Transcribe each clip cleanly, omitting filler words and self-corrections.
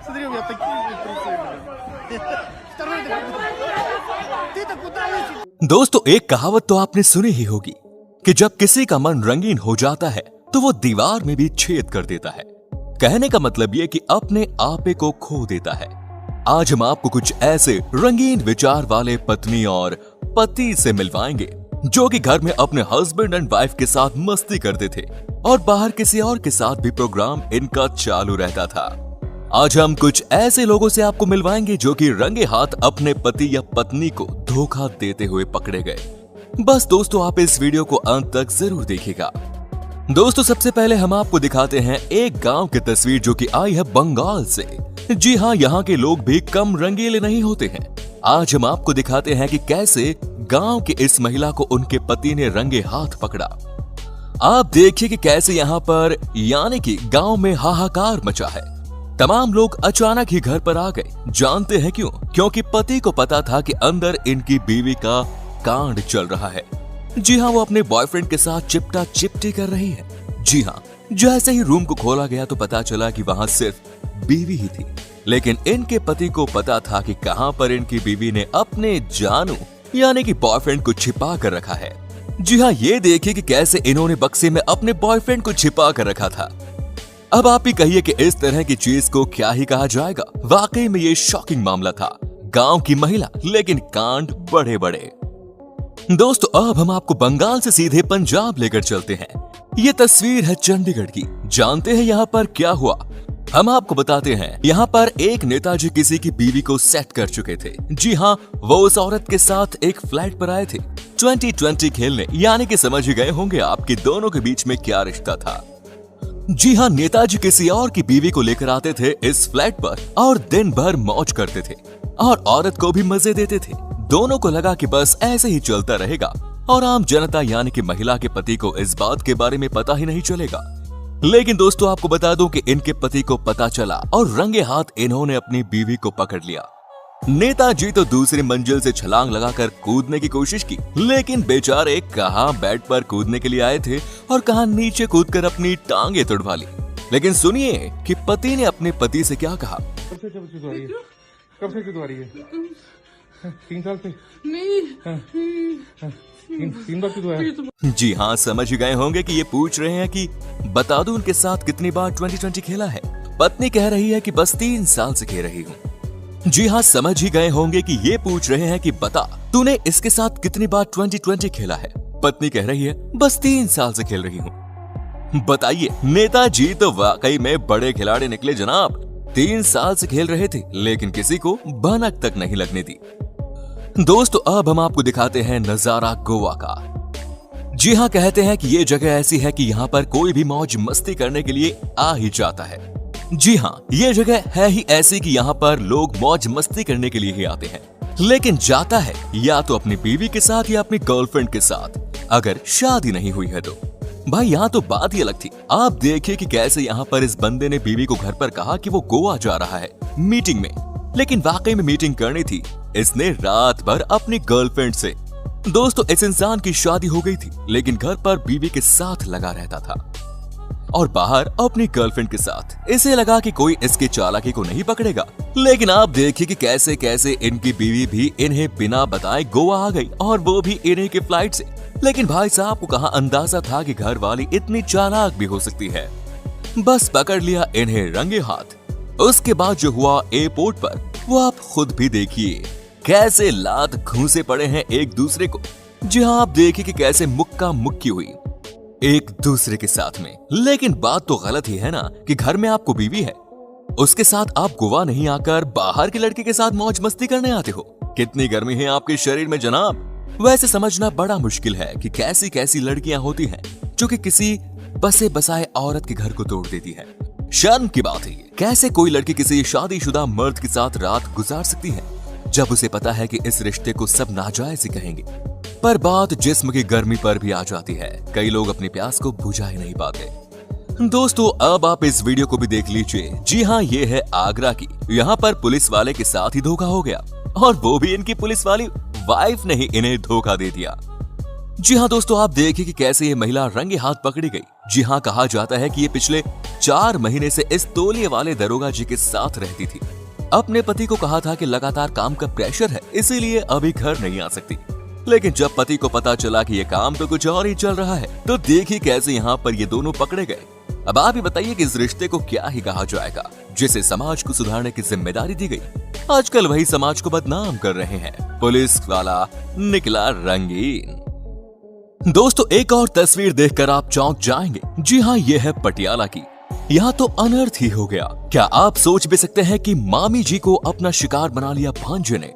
Смотри, у меня такие трусы. Второй ты-то куда лезешь? दोस्तों, एक कहावत तो आपने सुनी ही होगी कि जब किसी का मन रंगीन हो जाता है तो वो दीवार में भी छेद कर देता है। कहने का मतलब ये कि अपने आपे को खो देता है। आज हम आपको कुछ ऐसे रंगीन विचार वाले पत्नी और पति से मिलवाएंगे जो कि घर में अपने हस्बैंड एंड वाइफ के साथ मस्ती करते थे और बाहर किसी और के साथ भी प्रोग्राम इनका चालू रहता था। आज हम कुछ ऐसे लोगों से आपको मिलवाएंगे जो कि रंगे हाथ अपने पति या पत्नी को धोखा देते हुए पकड़े गए। बस दोस्तों, आप इस वीडियो को अंत तक जरूर देखिएगा। दोस्तों, सबसे पहले हम आपको दिखाते हैं एक गांव की तस्वीर जो कि आई है बंगाल से। जी हाँ, यहाँ के लोग भी कम रंगीले नहीं होते हैं। आज हम आपको दिखाते हैं कि कैसे गांव की इस महिला को उनके पति ने रंगे हाथ पकड़ा। आप देखिए कि कैसे यहाँ पर यानी कि गांव में हाहाकार मचा है। तमाम लोग अचानक ही घर पर आ गए। जानते हैं क्यों? क्योंकि पति को पता था कि अंदर इनकी बीवी का कांड चल रहा है। जी हाँ, वो अपने बॉयफ्रेंड के साथ चिपटा चिपटी कर रही है। जी हाँ, जैसे ही रूम को खोला गया तो पता चला कि वहां सिर्फ बीवी ही थी। लेकिन इनके पति को पता था कि कहां पर इनकी बीवी ने अपने जानू यानी कि बॉयफ्रेंड को छिपा कर रखा है। जी हाँ, ये देखिए कि कैसे इन्होंने बक्से में अपने बॉयफ्रेंड को छिपा कर रखा था। अब आप ही कहिए कि इस तरह की चीज को क्या ही कहा जाएगा। वाकई में ये शॉकिंग मामला था। गांव की महिला, लेकिन कांड बड़े बड़े। दोस्तों, अब हम आपको बंगाल से सीधे पंजाब लेकर चलते हैं। ये तस्वीर है चंडीगढ़ की। जानते हैं यहाँ पर क्या हुआ? हम आपको बताते हैं। यहाँ पर एक नेताजी किसी की बीवी को सेट कर चुके थे। जी हाँ, वो उस औरत के साथ एक फ्लैट पर आए थे 2020 खेलने। यानी कि समझ ही गए होंगे आपके दोनों के बीच में क्या रिश्ता था। जी हाँ, नेताजी किसी और की बीवी को लेकर आते थे इस फ्लैट पर और दिन भर मौज करते थे और औरत को भी मजे देते थे। दोनों को लगा कि बस ऐसे ही चलता रहेगा और आम जनता यानी कि महिला के पति को इस बात के बारे में पता ही नहीं चलेगा। लेकिन दोस्तों, आपको बता दूं कि इनके पति को पता चला और रंगे हाथ इन्होंने अपनी बीवी को पकड़ लिया। नेताजी तो दूसरी मंजिल से छलांग लगाकर कूदने की कोशिश की, लेकिन बेचारे कहां बेड पर कूदने के लिए आए थे और कहां नीचे कूदकर अपनी टांगे तुड़वा ली। लेकिन सुनिए कि पति ने अपने पति से क्या कहा। कब से चुदवा रही है? 3 साल से नहीं। तीन बार चुदवाया। जी हाँ, समझ गए होंगे कि ये पूछ रहे हैं कि बता दूं उनके साथ कितनी बार 2020 खेला है। पत्नी कह रही है कि बस 3 साल से खेल रही हूँ। जी हाँ, समझ ही गए होंगे कि ये पूछ रहे हैं कि बता तूने इसके साथ कितनी बार 2020 खेला है। पत्नी कह रही है बस 3 साल से खेल रही हूँ। बताइए, नेताजी तो वाकई में बड़े खिलाड़ी निकले जनाब। 3 साल से खेल रहे थे लेकिन किसी को भनक तक नहीं लगने दी। दोस्तों, अब हम आपको दिखाते हैं नजारा गोवा का। जी हाँ, कहते हैं कि ये जगह ऐसी है कि यहाँ पर कोई भी मौज मस्ती करने के लिए आ ही जाता है। जी हाँ, ये जगह है ही ऐसी कि यहाँ पर लोग मौज मस्ती करने के लिए ही आते हैं। लेकिन जाता है या तो अपनी बीवी के साथ या अपनी गर्लफ्रेंड के साथ, अगर शादी नहीं हुई है तो। भाई, यहाँ तो बात ही अलग थी। आप देखिए कि कैसे यहाँ पर इस बंदे ने बीवी को घर पर कहा कि वो गोवा जा रहा है मीटिंग में। लेकिन वाकई में मीटिंग करनी थी इसने रात भर अपनी गर्लफ्रेंड से। दोस्तों, इस इंसान की शादी हो गई थी लेकिन घर पर बीवी के साथ लगा रहता था और बाहर अपनी गर्लफ्रेंड के साथ। इसे लगा कि कोई इसकी चालाकी को नहीं पकड़ेगा। लेकिन आप देखिए कि कैसे कैसे इनकी बीवी भी इन्हें बिना बताए गोवा आ गई और वो भी इन्हीं के फ्लाइट से। लेकिन भाई साहब को कहाँ अंदाजा था कि घर वाली इतनी चालाक भी हो सकती है। बस पकड़ लिया इन्हें रंगे हाथ। उसके बाद जो हुआ एयरपोर्ट पर वो आप खुद भी देखिए। कैसे लात घूंसे पड़े हैं एक दूसरे को। जी हाँ, आप देखिए कि कैसे मुक्का मुक्की हुई एक दूसरे के साथ में। लेकिन बात तो गलत ही है ना कि घर में आपको बीवी है, उसके साथ आप गोवा नहीं आकर बाहर के लड़के के साथ मौज मस्ती करने आते हो। कितनी गर्मी है आपके शरीर में जनाब। वैसे समझना बड़ा मुश्किल है कि कैसी कैसी लड़कियां होती हैं जो कि किसी बसे बसाए औरत के घर को तोड़ देती है। शर्म की बात है ये। कैसे कोई लड़की किसी शादीशुदा मर्द के साथ रात गुजार सकती है जब उसे पता है कि इस रिश्ते को सब नाजायज ही कहेंगे। पर बात जिस्म की गर्मी पर भी आ जाती है। कई लोग अपनी प्यास को बुझा ही नहीं पाते। दोस्तों, अब आप इस वीडियो को भी देख लीजिए। जी हाँ, ये है आगरा की। यहाँ पर पुलिस वाले के साथ ही धोखा हो गया और वो भी इनकी पुलिस वाली वाइफ ने ही इन्हें धोखा दे दिया। जी हाँ दोस्तों, आप देखिए कि कैसे ये महिला रंगे हाथ पकड़ी गई। जी हाँ, कहा जाता है कि ये पिछले 4 महीने से इस तौलिए वाले दरोगा जी के साथ रहती थी। अपने पति को कहा था कि लगातार काम का प्रेशर है, इसीलिए अभी घर नहीं आ सकती। लेकिन जब पति को पता चला कि ये काम तो कुछ और ही चल रहा है, तो देखिए कैसे यहाँ पर ये दोनों पकड़े गए। अब आप ही बताइए कि इस रिश्ते को क्या ही कहा जाएगा, जिसे समाज को सुधारने की जिम्मेदारी दी गई। आजकल वही समाज को बदनाम कर रहे हैं। पुलिस वाला निकला रंगीन। दोस्तों, एक और तस्वीर देखकर आप चौंक जाएंगे। जी हाँ, ये है पटियाला की। यहाँ तो अनर्थ ही हो गया। क्या आप सोच भी सकते हैं कि मामी जी को अपना शिकार बना लिया भांजे ने।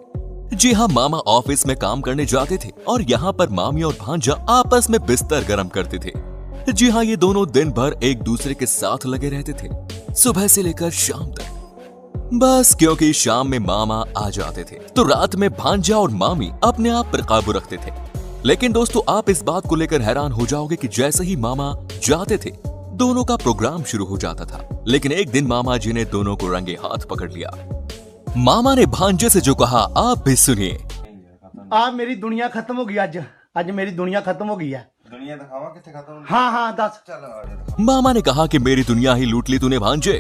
जी हाँ, मामा ऑफिस में काम करने जाते थे और यहाँ पर मामी और भांजा आपस में बिस्तर गर्म करते थे। जी हाँ, ये दोनों दिन भर एक दूसरे के साथ लगे रहते थे, सुबह से लेकर शाम तक। बस क्योंकि शाम में मामा आ जाते थे तो रात में भांजा और मामी अपने आप पर काबू रखते थे। लेकिन दोस्तों, आप इस बात को लेकर हैरान हो जाओगे कि जैसे ही मामा जाते थे, दोनों का प्रोग्राम शुरू हो जाता था। लेकिन एक दिन मामा जी ने दोनों को रंगे हाथ पकड़ लिया। मामा ने भांजे से जो कहा, आप भी सुनिए। आ मेरी दुनिया खत्म हो गई। आज मेरी दुनिया खत्म हो गई है। दुनिया दिखावा किथे खत्म हो? हाँ 10। चलो मामा ने कहा कि मेरी दुनिया ही लूट ली तूने भांजे।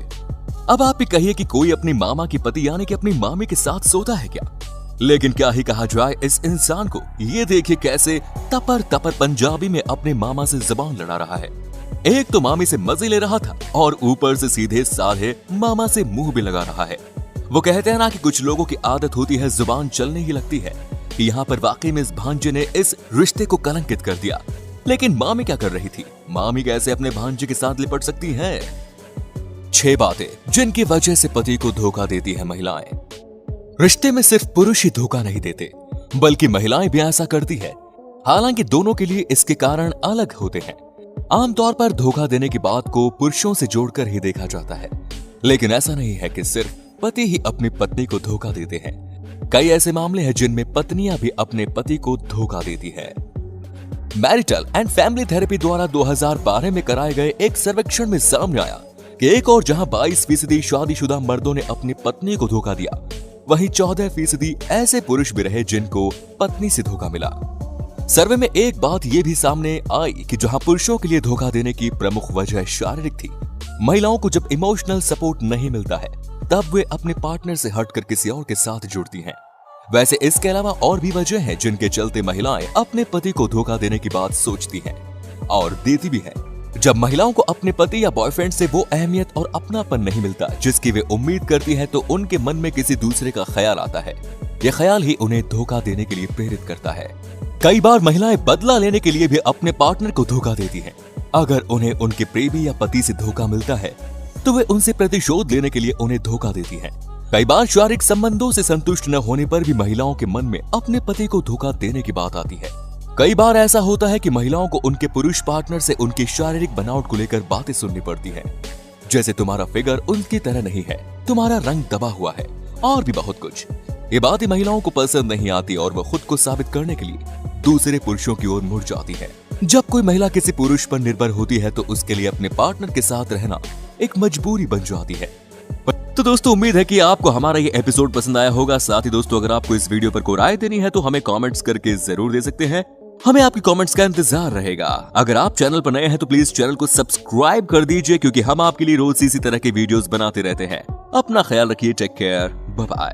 अब आप ही कहिए कि कोई अपनी मामा की पति यानी कि अपनी मामी के साथ सोता है क्या? लेकिन क्या ही कहा जाए इस इंसान को। ये देखिए कैसे तपर तपर पंजाबी में अपने मामा से जबान लड़ा रहा है। एक तो मामी से मजे ले रहा था और ऊपर से सीधे साधे मामा से मुंह भी लगा रहा है। वो कहते हैं ना कि कुछ लोगों की आदत होती है जुबान चलने ही लगती है। यहाँ पर वाकई में इस भांजे ने इस रिश्ते को कलंकित कर दिया। लेकिन मामी क्या कर रही थी? मामी कैसे अपने भांजे के साथ लिपट सकती हैं? 6 बातें जिनकी वजह से पति को धोखा देती है महिलाएं। रिश्ते में सिर्फ पुरुष ही धोखा नहीं देते, बल्कि महिलाएं भी ऐसा करती है। हालांकि दोनों के लिए इसके कारण अलग होते हैं। आमतौर पर धोखा देने की बात को पुरुषों से जोड़कर ही देखा जाता है, लेकिन ऐसा नहीं है कि सिर्फ पति ही अपनी पत्नी को धोखा देते हैं। कई ऐसे मामले हैं जिनमें पत्नियां भी अपने पति को धोखा देती है। मैरिटल एंड फैमिली थेरेपी द्वारा 2012 में कराए गए एक सर्वेक्षण में सामने आया कि एक और जहां 22% शादीशुदा मर्दों ने अपनी पत्नी को धोखा दिया, वहीं 14% ऐसे पुरुष भी रहे जिनको पत्नी से धोखा मिला। सर्वे में एक बात यह भी सामने आई कि जहां पुरुषों के लिए धोखा देने की प्रमुख वजह शारीरिक थी, महिलाओं को जब इमोशनल सपोर्ट नहीं मिलता है तब वे अपने पार्टनर से हटकर किसी और के साथ जुड़ती हैं। वैसे इसके अलावा और भी वजह हैं जिनके चलते महिलाएं अपने पति को धोखा देने की बात सोचती हैं और देती भी हैं। जब महिलाओं को अपने पति या बॉयफ्रेंड से वो अहमियत और अपनापन नहीं मिलता जिसकी वे उम्मीद करती है, तो उनके मन में किसी दूसरे का ख्याल आता है। यह ख्याल ही उन्हें धोखा देने के लिए प्रेरित करता है। कई बार महिलाएं बदला लेने के लिए भी अपने पार्टनर को धोखा देती हैं। अगर उन्हें उनके प्रेमी या पति से धोखा मिलता है तो वे उनसे प्रतिशोध लेने के लिए उन्हें धोखा देती हैं। कई बार शारीरिक संबंधों से संतुष्ट न होने पर भी महिलाओं के मन में अपने पति को धोखा देने की बात आती है। कई बार ऐसा होता है कि महिलाओं को उनके पुरुष पार्टनर से उनकी शारीरिक बनावट को लेकर बातें सुननी पड़ती हैं, जैसे तुम्हारा फिगर उनकी तरह नहीं है, तुम्हारा रंग दबा हुआ है और भी बहुत कुछ। ये बातें महिलाओं को पसंद नहीं आती और वह खुद को साबित करने के लिए दूसरे पुरुषों की ओर मुड़ जाती है। जब कोई महिला किसी पुरुष पर निर्भर होती है तो उसके लिए अपने पार्टनर के साथ रहना एक मजबूरी बन जाती है। तो दोस्तों, उम्मीद है कि आपको हमारा ये एपिसोड पसंद आया होगा। साथ ही दोस्तों, अगर आपको इस वीडियो पर कोई राय देनी है तो हमें कमेंट्स करके जरूर दे सकते हैं। हमें आपकी कमेंट्स का इंतजार रहेगा। अगर आप चैनल पर नए हैं तो प्लीज चैनल को सब्सक्राइब कर दीजिए, क्योंकि हम आपके लिए रोज इसी तरह के वीडियोस बनाते रहते हैं। अपना ख्याल रखिए। Take care. Bye bye.